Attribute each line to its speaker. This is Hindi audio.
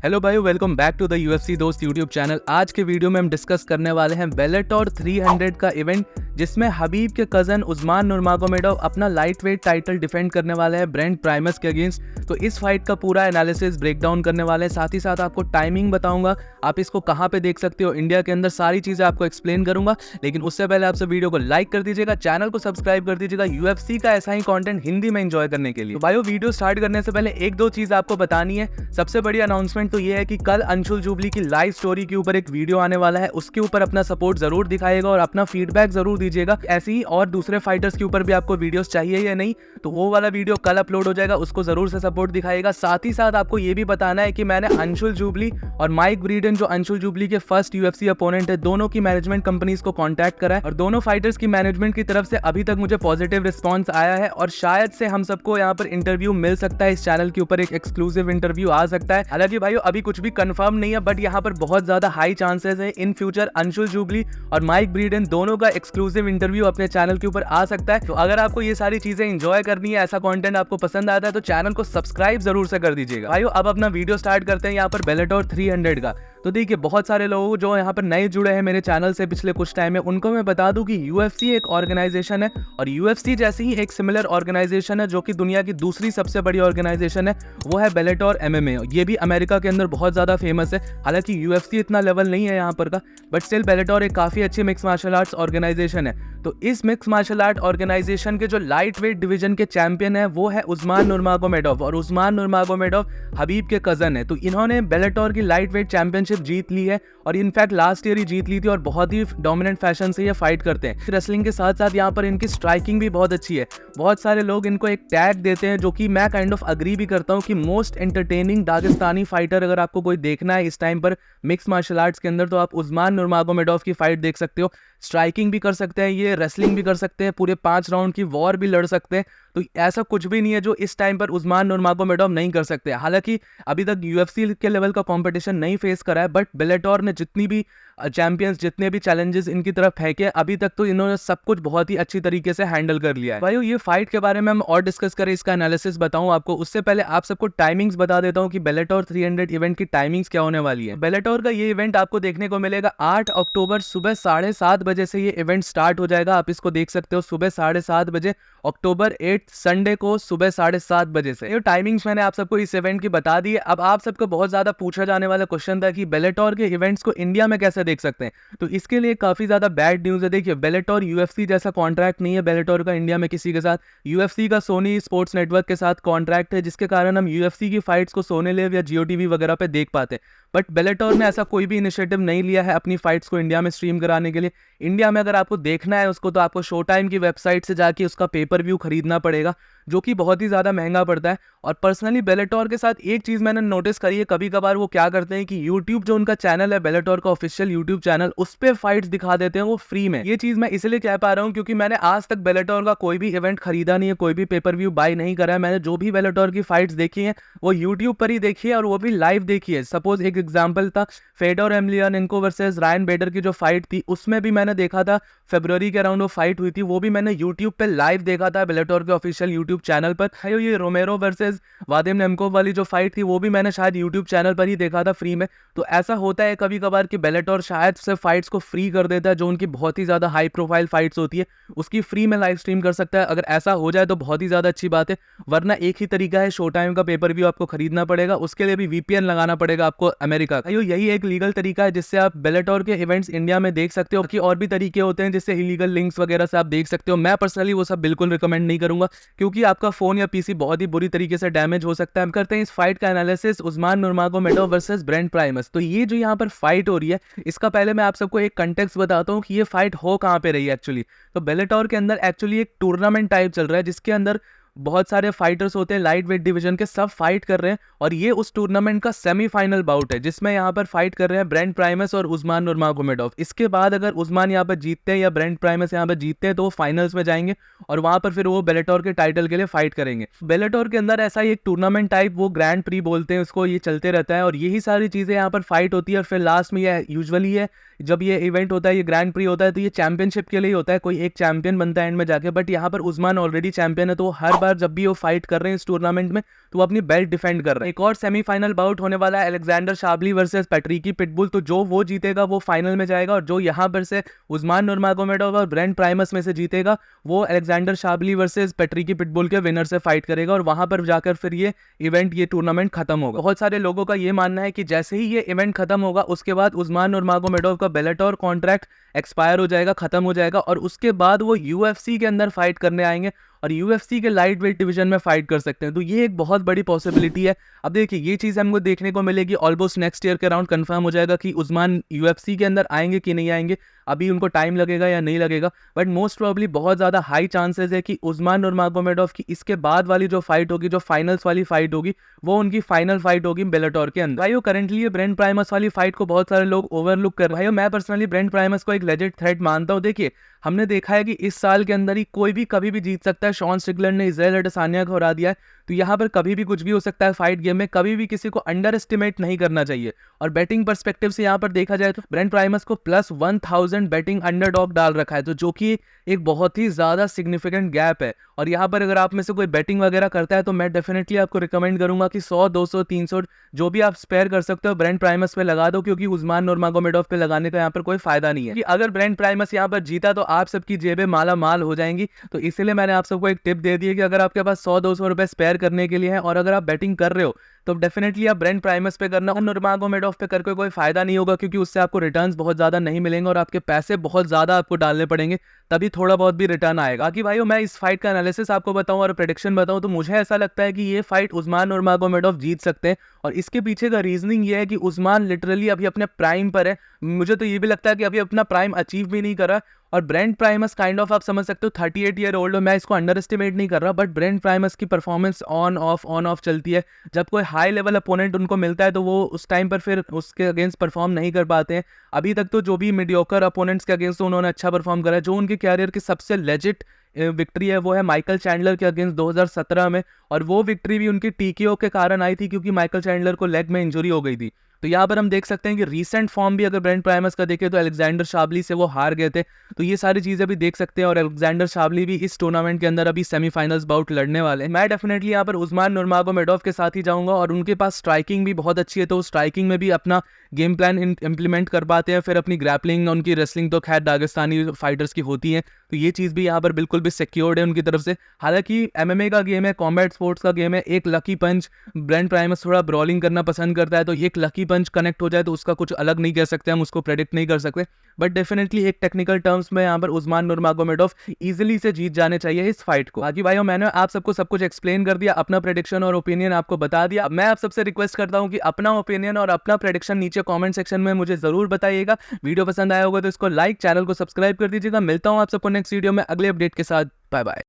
Speaker 1: हेलो भाई, welcome back to the UFC दोस्त यूट्यूब चैनल। आज के वीडियो में हम डिस्कस करने वाले हैं बेलाटोर 300 का इवेंट, जिसमें हबीब के कजन उस्मान नुरमागोमेडोव अपना लाइट वेट टाइटल डिफेंड करने वाले हैं ब्रेंट प्राइमस के अगेंस्ट। तो इस फाइट का पूरा एनालिसिस ब्रेकडाउन करने वाले हैं, साथ ही साथ आपको टाइमिंग बताऊंगा, आप इसको कहाँ पे देख सकते हो इंडिया के अंदर, सारी चीजें आपको एक्सप्लेन करूंगा। लेकिन उससे पहले आप सब वीडियो को लाइक कर दीजिएगा, चैनल को सब्सक्राइब कर दीजिएगा यूएफसी का ऐसा ही कंटेंट हिंदी में एंजॉय करने के लिए। तो भाइयों, वीडियो स्टार्ट करने से पहले एक दो चीज आपको बतानी है। सबसे बड़ी अनाउंसमेंट तो ये है कि कल अंशुल जुबली की लाइव स्टोरी के ऊपर एक वीडियो आने वाला है, उसके ऊपर अपना सपोर्ट जरूर दिखाएगा और अपना फीडबैक जरूर दीजिएगा। ऐसे ही और दूसरे फाइटर्स के ऊपर भी आपको वीडियोस चाहिए या नहीं, तो वो वाला वीडियो कल अपलोड हो जाएगा, उसको जरूर से सपोर्ट दिखाएगा। साथ ही साथ आपको ये भी बताना है कि मैंने अंशुल जुबली और माइक ब्रीडन, जो अंशुल जुबली के फर्स्ट यूएफसी अपोनेंट है, दोनों की मैनेजमेंट कंपनीज को कॉन्टैक्ट करा है और दोनों फाइटर्स की मैनेजमेंट की तरफ से अभी तक मुझे पॉजिटिव रिस्पॉन्स आया है और शायद से हम सबको यहाँ पर इंटरव्यू मिल सकता है। इस चैनल के ऊपर एक एक्सक्लूसिव इंटरव्यू आ सकता है। हालांकि भाइयों, अभी कुछ भी कंफर्म नहीं है, बट यहाँ पर बहुत ज्यादा हाई चांसेस है इन फ्यूचर अंशुल जुबली और माइक ब्रीडन दोनों का एक्सक्लूसिव इंटरव्यू अपने चैनल के ऊपर आ सकता है। तो अगर आपको ये सारी चीजें एंजॉय करनी है, ऐसा कंटेंट आपको पसंद आता है, तो चैनल को सब्सक्राइब जरूर से कर दीजिएगा। भाइयों, अब अपना वीडियो स्टार्ट करते हैं यहाँ पर बेलाटोर 300 का। तो देखिए, बहुत सारे लोग जो यहाँ पर नए जुड़े हैं मेरे चैनल से पिछले कुछ टाइम में, उनको मैं बता दूं कि यूएफसी एक ऑर्गेनाइजेशन है और यूएफसी जैसी ही एक सिमिलर ऑर्गेनाइजेशन है जो कि दुनिया की दूसरी सबसे बड़ी ऑर्गेनाइजेशन है, वो है बेलाटोर एमएमए। ये भी अमेरिका के अंदर बहुत ज्यादा फेमस है। हालांकि यूएफसी इतना लेवल नहीं है यहाँ पर का, बट स्टिल बेलाटोर एक काफी अच्छी मिक्स मार्शल आर्ट्स ऑर्गेनाइजेशन है। तो इस मिक्स मार्शल आर्ट ऑर्गेनाइजेशन के जो लाइट वेट डिवीजन के चैंपियन है वो है उस्मान नुरमागोमेडोव, और उस्मान नुरमागोमेडोव हबीब के कजन है। तो इन्होंने बेलाटोर की लाइट वेट चैंपियनशिप जीत ली है और इनफैक्ट लास्ट ईयर ही जीत ली थी और बहुत ही डोमिनेंट फैशन से ये फाइट करते हैं। रेसलिंग के साथ साथ यहाँ पर इनकी स्ट्राइकिंग भी बहुत अच्छी है। बहुत सारे लोग इनको एक टैग देते हैं, जो कि मैं काइंड ऑफ अग्री भी करता हूँ कि मोस्ट एंटरटेनिंग दागिस्तानी फाइटर अगर आपको कोई देखना है इस टाइम पर मिक्स मार्शल आर्ट्स के अंदर, तो आप उस्मान नुरमागोमेडोव की फाइट देख सकते हो। स्ट्राइकिंग भी कर सकते हैं, ये रेसलिंग भी कर सकते हैं, पूरे 5 राउंड की वॉर भी लड़ सकते हैं। तो ऐसा कुछ भी नहीं है जो इस टाइम पर उस्मान नुरमागोमेडोव नहीं कर सकते। हालांकि अभी तक यूएफसी के लेवल का कंपटीशन नहीं फेस करा है, बट बेलाटोर ने जितनी भी चैंपियंस, जितने भी चैलेंजेस इनकी तरफ फेंके अभी तक, तो इन्होंने सब कुछ बहुत ही अच्छी तरीके से हैंडल कर लिया है। भाइयों, ये फाइट के बारे में हम और डिस्कस करें, इसका एनालिसिस बताऊं आपको, उससे पहले आप सबको टाइमिंग्स बता देता हूं कि बेलाटोर 300 इवेंट की टाइमिंग्स क्या होने वाली है। बेलाटोर का ये इवेंट आपको देखने को मिलेगा 8 अक्टूबर सुबह 7:30 बजे से ये इवेंट स्टार्ट हो जाएगा। आप इसको देख सकते हो सुबह 7:30 बजे, अक्टूबर 8 संडे को सुबह 7:30 बजे से। ये टाइमिंग्स मैंने आप सबको इस इवेंट की बता दी है। अब आप सबको बहुत ज्यादा पूछा जाने वाला क्वेश्चन था कि बेलाटोर के इवेंट्स को इंडिया में कैसे देख सकते हैं, तो इसके लिए काफी ज्यादा बैड न्यूज है। देखिए, बेलाटोर यूएफसी जैसा कॉन्ट्रैक्ट नहीं है बेलाटोर का इंडिया में किसी के साथ। यूएफसी का सोनी स्पोर्ट्स नेटवर्क के साथ कॉन्ट्रैक्ट है, जिसके कारण हम यूएफसी की फाइट्स को सोनी लिव या जियो टीवी वगैरह पे देख पाते हैं। बट बेलाटोर ने ऐसा कोई भी इनिशिएटिव नहीं लिया है अपनी फाइट्स को इंडिया में स्ट्रीम कराने के लिए। इंडिया में अगर आपको देखना है उसको, तो आपको शो टाइम की वेबसाइट से जाके उसका पेपर व्यू खरीदना पड़ेगा, जो कि बहुत ही ज्यादा महंगा पड़ता है। और पर्सनली बेलाटोर के साथ एक चीज मैंने नोटिस करी है, कभी कभार वो क्या करते हैं कि यूट्यूब जो उनका चैनल है, बेलाटोर का ऑफिशियल यूट्यूब चैनल, उस पे फाइट्स दिखा देते हैं वो फ्री में। ये चीज मैं इसलिए कह पा रहा हूँ क्योंकि मैंने आज तक बेलाटोर का कोई भी इवेंट खरीदा नहीं है, कोई भी पेपर व्यू बाय नहीं करा है। मैंने जो भी बेलाटोर की फाइट्स देखी है वो यूट्यूब पर ही देखी है और वो भी लाइव देखी है। सपोज एक एग्जाम्पल था फेडोर एमलियानेंको वर्सेस रायन बेडर की जो फाइट थी, उसमें भी मैंने देखा था फरवरी के अराउंड वो फाइट हुई थी, वो भी मैंने यूट्यूब पे लाइव देखा था बेलाटोर के ऑफिशियल यूट्यूब चैनल पर। ये रोमेरो वर्सेस वादिम नेमकोव वाली जो फाइट थी, वो भी मैंने शायद यूट्यूब चैनल पर ही देखा था फ्री में। तो ऐसा होता है कभी कभार कि बेलाटोर शायद से फाइट्स को फ्री कर देता है, जो उनकी बहुत ही ज्यादा हाई प्रोफाइल फाइट्स होती है उसकी फ्री में लाइव स्ट्रीम कर सकता है। अगर ऐसा हो जाए तो बहुत ही ज्यादा अच्छी बात है, वरना एक ही तरीका है, शो टाइम का पेपर व्यू आपको खरीदना पड़ेगा, उसके लिए भी वीपीएन लगाना पड़ेगा आपको अमेरिका का। यही एक लीगल तरीका है जिससे आप बेलाटोर के इवेंट्स इंडिया में देख सकते हो। कि और भी तरीके होते हैं जिससे इलीगल लिंक्स वगैरह से आप देख सकते हो। मैं पर्सनली वो सब बिल्कुल रिकमेंड नहीं करूंगा, क्योंकि आपका फोन या पीसी बहुत ही बुरी तरीके से डैमेज हो सकता है। हम करते हैं इस फाइट का analysis, Usman Nurmagomedov versus Brent Primus. तो ये जो यहाँ पर फाइट हो रही है, इसका पहले मैं आप सबको एक कंटेक्स्ट बताता हूँ कि ये फाइट हो कहाँ पे रही है एक्चुअली। तो बेलाटोर के अंदर एक्चुअली एक टूर्नामेंट टाइप चल रहा है, जिसके अंदर बहुत सारे फाइटर्स होते हैं लाइट वेट डिवीजन के, सब फाइट कर रहे हैं और ये उस टूर्नामेंट का सेमीफाइनल बाउट है, जिसमें यहाँ पर फाइट कर रहे हैं ब्रेंट प्राइमस और उस्मान नुरमागोमेडोव। इसके बाद अगर उस्मान यहाँ पर जीतते हैं या ब्रेंट प्राइमस यहाँ पर जीतते हैं, तो वो फाइनल्स में जाएंगे और वहां पर फिर वो बेलाटोर के टाइटल के लिए फाइट करेंगे। बेलाटोर के अंदर ऐसा ही एक टूर्नामेंट टाइप, वो ग्रैंड प्री बोलते हैं उसको, ये चलते रहता है और यही सारी चीजें यहाँ पर फाइट होती है। और फिर लास्ट में ये यूजुअली है, जब ये इवेंट होता है, ये ग्रैंड प्री होता है, तो ये चैंपियनशिप के लिए होता है, कोई एक चैंपियन बनता है एंड में जाके। बट यहाँ पर उस्मान ऑलरेडी चैंपियन है, तो वो हर बार जब भी वो फाइट कर रहे हैं इस टूर्नामेंट में तो वो अपनी बेल्ट डिफेंड कर रहे हैं। एक और सेमीफाइनल बाउट होने वाला है अलेक्जेंडर शाबली वर्सेस पैट्रिकी पिटबुल, तो जो वो जीतेगा वो फाइनल में जाएगा और जो यहाँ पर से उस्मान नुरमागोमेडोव और ब्रेंट प्राइमस में से जीतेगा वो अलेक्जेंडर शाबली वर्सेस पैट्रिकी पिटबुल के विनर से फाइट करेगा और वहां पर जाकर फिर ये टूर्नामेंट खत्म होगा। बहुत सारे लोगों का ये मानना है कि जैसे ही ये इवेंट खत्म होगा उसके बाद उस्मान नुरमागोमेडोव का बेलाटोर कॉन्ट्रैक्ट एक्सपायर हो जाएगा, खत्म हो जाएगा और उसके बाद वो यूएफसी के अंदर फाइट करने आएंगे और यूएफसी के लाइट वेट डिवीजन में फाइट कर सकते हैं। तो ये एक बहुत बड़ी पॉसिबिलिटी है। अब देखिए ये चीज़ हमको देखने को मिलेगी, ऑलमोस्ट नेक्स्ट ईयर के अराउंड कंफर्म हो जाएगा कि उस्मान यूएफसी के अंदर आएंगे कि नहीं आएंगे। अभी उनको टाइम लगेगा या नहीं लगेगा, बट मोस्ट प्रोबेबली बहुत ज़्यादा हाई चांसेस है कि उस्मान नुरमागोमेडोव की इसके बाद वाली जो फाइट होगी, जो फाइनल्स वाली फाइट होगी, वो उनकी फाइनल फाइट होगी बेलाटोर के अंदर। भाइयों करंटली ये ब्रेंट प्राइमस वाली फाइट को बहुत सारे लोग ओवरलुक कर रहे हैं। भाइयों मैं पर्सनली ब्रेंट प्राइमस को एक लेजेंड थ्रेट मानता हूँ। देखिए हमने देखा है कि इस साल के अंदर ही कोई भी कभी भी जीत सकता है। शॉन स्ट्रिकलैंड ने इजराइल अडेसानिया को हरा दिया है, तो यहाँ पर कभी भी कुछ भी हो सकता है फाइट गेम में। कभी भी किसी को अंडर एस्टिमेट नहीं करना चाहिए। और बैटिंग पर्सपेक्टिव से यहाँ पर देखा जाए तो ब्रेंट प्राइमस को +1000 बैटिंग अंडरडॉग डाल रखा है, तो जो कि एक बहुत ही ज्यादा सिग्निफिकेंट गैप है। और यहाँ पर अगर आप में से कोई बैटिंग वगैरह करता है तो मैं डेफिनेटली आपको रिकमेंड करूंगा कि 100, 200, 300 जो भी आप स्पेयर कर सकते हो ब्रेंट प्राइमस पे लगा दो, क्योंकि उस्मान नुरमागोमेडोव पे लगाने का यहाँ पर कोई फायदा नहीं है। कि अगर ब्रेंट प्राइमस यहाँ पर जीता तो आप सबकी जेबें माला माल हो जाएंगी। तो इसीलिए मैंने आप सबको एक टिप दे दी है कि अगर आपके पास 100-200 रुपए स्पेयर करने के लिए है और अगर आप बैटिंग कर रहे हो तो डेफिनेटली आप ब्रेंट प्राइमस पे करना। और नुरमागोमेडोव पे करके कोई फायदा नहीं होगा, क्योंकि उससे आपको रिटर्न्स बहुत ज्यादा नहीं मिलेंगे और आपके पैसे बहुत ज्यादा आपको डालने पड़ेंगे, तभी थोड़ा बहुत भी रिटर्न आएगा। बाकी भाइयों मैं इस फाइट का एनालिसिस आपको बताऊं और प्रेडिक्शन बताऊं तो मुझे ऐसा लगता है कि ये फाइट उस्मान नुरमागोमेडोव जीत सकते हैं। और इसके पीछे का रीजनिंग ये है कि उस्मान लिटरली अभी अपने प्राइम पर है। मुझे तो ये भी लगता है कि अभी अपना प्राइम अचीव भी नहीं करा। और ब्रेंट प्राइमस काइंड ऑफ आप समझ सकते हो 38 ईयर ओल्ड हो। मैं इसको अंडर एस्टिमेट नहीं कर रहा, बट ब्रेंट प्राइमस की परफॉर्मेंस ऑन ऑफ चलती है। जब कोई हाई लेवल अपोनेंट उनको मिलता है तो वो उस टाइम पर फिर उसके अगेंस्ट परफॉर्म नहीं कर पाते हैं। अभी तक तो जो भी मीडियोकर अपोनेंट्स के अगेंस्ट उन्होंने अच्छा परफॉर्म करा है। जो उनके कैरियर की सबसे लेजिट विक्ट्री है वो है माइकल चैंडलर के अगेंस्ट 2017 में, और वो विक्ट्री भी उनकी टीकेओ के कारण आई थी क्योंकि माइकल चैंडलर को लेग में इंजरी हो गई थी। तो यहाँ पर हम देख सकते हैं कि रीसेंट फॉर्म भी अगर ब्रेंट प्राइमस का देखें तो अलेक्जेंडर शाबली से वो हार गए थे। तो ये सारी चीजें भी देख सकते हैं और अलेक्जेंडर शाबली भी इस टूर्नामेंट के अंदर अभी सेमीफाइनल्स बाउट लड़ने वाले हैं। मैं डेफिनेटली यहाँ पर उस्मान नुरमागोमेडोव के साथ ही जाऊंगा और उनके पास स्ट्राइकिंग भी बहुत अच्छी है, तो स्ट्राइकिंग में भी अपना गेम प्लान इंप्लीमेंट कर पाते हैं। फिर अपनी ग्रैपलिंग, उनकी रेसलिंग तो खैर दागिस्तानी फाइटर्स की होती है, तो ये चीज़ भी यहाँ पर बिल्कुल भी सिक्योर्ड है उनकी तरफ से। हालांकि एमएमए का गेम है, कॉम्बैट स्पोर्ट्स का गेम है, एक लकी पंच, ब्रेंट प्राइमस थोड़ा ब्रॉलिंग करना पसंद करता है, तो एक लकी पंच कनेक्ट हो जाए तो उसका कुछ अलग नहीं कह सकते, हम उसको प्रेडिक्ट नहीं कर सकते। बट डेफिनेटली एक टेक्निकल टर्म्स में यहाँ पर उस्मान नुरमागोमेडोव इजीली से जीत जाने चाहिए इस फाइट को। बाकी भाइयों मैंने आप सबको सब कुछ एक्सप्लेन कर दिया, अपना प्रेडिक्शन और ओपिनियन आपको बता दिया। मैं आप सबसे रिक्वेस्ट करता हूँ कि अपना ओपिनियन और अपना प्रेडिक्शन नीचे कमेंट सेक्शन में मुझे जरूर बताइएगा। वीडियो पसंद आया होगा तो इसको लाइक, चैनल को सब्सक्राइब कर दीजिएगा। मिलता हूँ आप सबको नेक्स्ट वीडियो में अगले अपडेट के साथ। Bye bye.